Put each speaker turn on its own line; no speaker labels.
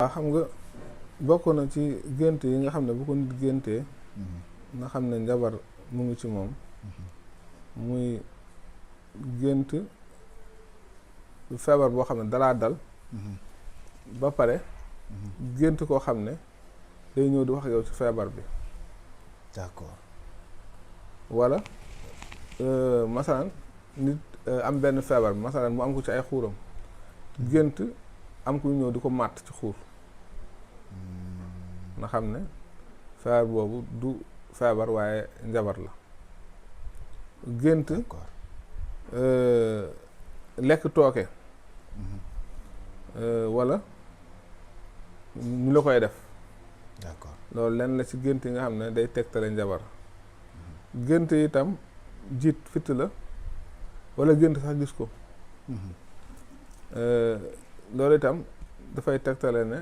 waaw xam nga bokk na ci gént yi nga xam ne bu ko nit géntee nga xam ne njabar mu ngi ci moom muy gént feebar boo xam ne dalaa dal ba pare gént koo xam ne day ñëw di wax yow ci feebar bi.
d'accord.
wala masalan nit am benn feebar masalan mu am ko ci ay xuuram gént am ku ñëw di ko màtt ci xuur na xam ne feebar boobu du feebar waaye njabar la. gént lekk tooke wala ñu la koy def.
d'accord.
loolu lenn la ci gént yi nga xam ne day tegtale njabar. gént itam jiit fitt la wala gént sax gis ko loolu itam dafay tegtale ne